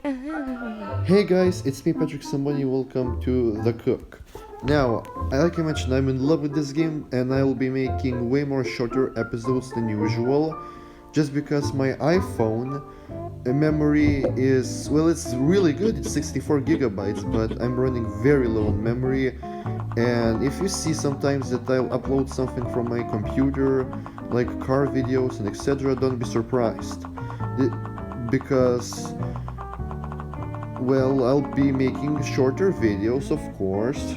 Hey guys, it's me Patrick Somebody, welcome to The Cook. Now, like I mentioned, I'm in love with this game and I'll be making way more shorter episodes than usual just because my iPhone memory is, well, it's really good, it's 64 gigabytes, but I'm running very low on memory. And if you see sometimes that I'll upload something from my computer, like car videos and etc., don't be surprised. Because, well, I'll be making shorter videos, of course,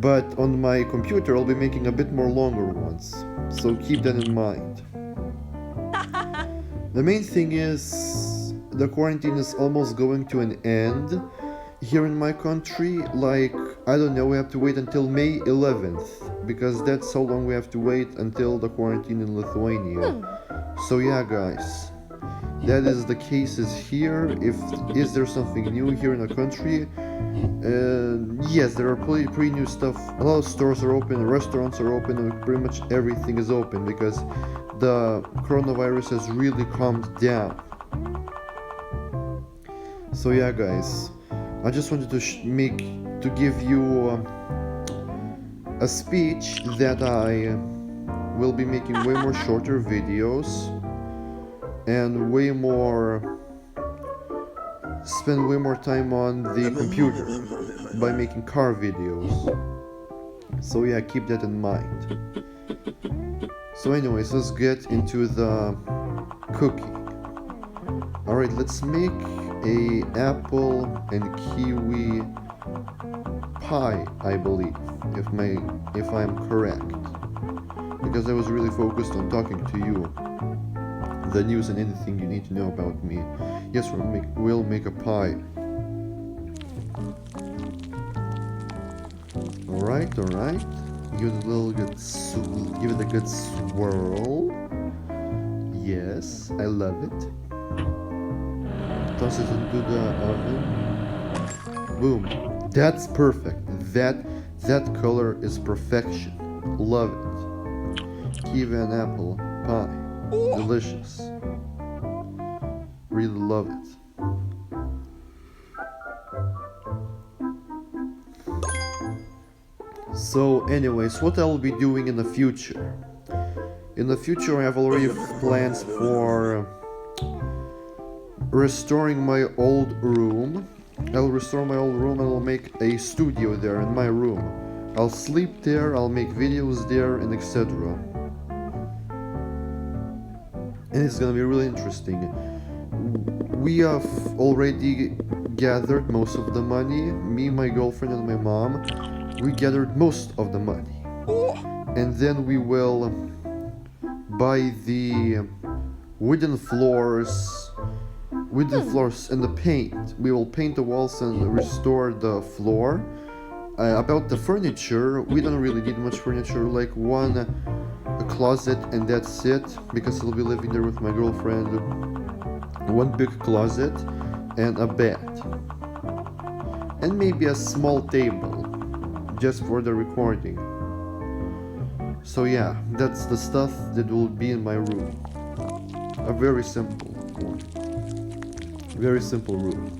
but on my computer I'll be making a bit more longer ones, so keep that in mind. The main thing is, the quarantine is almost going to an end here in my country. Like, I don't know, we have to wait until May 11th, because that's how long we have to wait until the quarantine in Lithuania. So yeah, guys, that is the cases here. Is there something new here in the country? Yes, there are pretty new stuff. A lot of stores are open, restaurants are open, and pretty much everything is open because the coronavirus has really calmed down. So yeah, guys, I just wanted to give you a speech that I will be making way more shorter videos and spend way more time on the computer by making car videos. So yeah, keep that in mind. So anyways, let's get into the cooking. Alright, let's make a apple and kiwi pie, I believe, if I'm correct, because I was really focused on talking to you, the news and anything you need to know about me. Yes, we'll make a pie. Alright. Give it a good swirl. Yes, I love it. Toss it into the oven. Boom. That's perfect. That color is perfection. Love it. Kiwi and apple pie. Delicious. Really love it. So anyways, what I'll be doing in the future. In the future I have already plans for restoring my old room. I'll restore my old room and I'll make a studio there in my room. I'll sleep there, I'll make videos there, and etc. And it's gonna be really interesting. We have already gathered most of the money. Me, my girlfriend, and my mom. We gathered most of the money. And then we will buy the wooden floors and the paint. We will paint the walls and restore the floor. About the furniture, we don't really need much furniture, like a closet and that's it, because I'll be living there with my girlfriend. One big closet and a bed. And maybe a small table, just for the recording. So yeah, that's the stuff that will be in my room. A very simple one. Very simple room.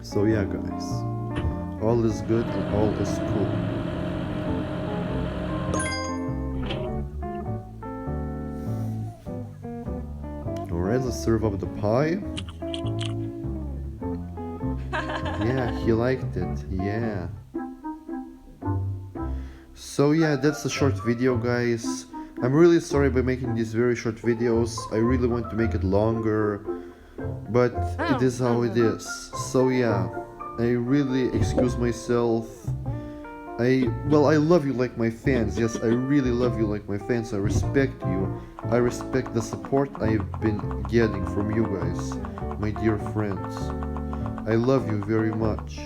So yeah, guys, all is good and all is cool. Alright, let's serve up the pie. Yeah, he liked it, yeah. So yeah, that's a short video, guys. I'm really sorry by making these very short videos. I really want to make it longer, but it is how it is. So yeah, I really excuse myself. I love you like my fans. Yes, I really love you like my fans. I respect you. I respect the support I've been getting from you guys, my dear friends. I love you very much.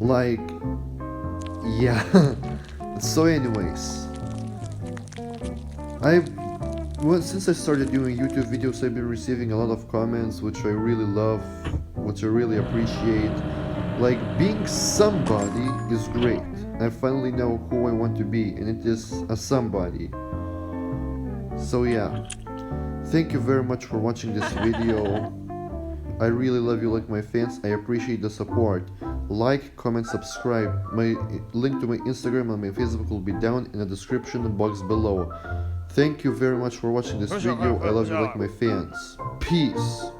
Like, yeah. So anyways, since I started doing YouTube videos, I've been receiving a lot of comments, which I really love, which I really appreciate. Like, being somebody is great. I finally know who I want to be, and it is a somebody. So yeah, thank you very much for watching this video. I really love you like my fans. I appreciate the support. Like, comment, subscribe. My link to my Instagram and my Facebook will be down in the description box below. Thank you very much for watching this video. I love you like my fans. Peace.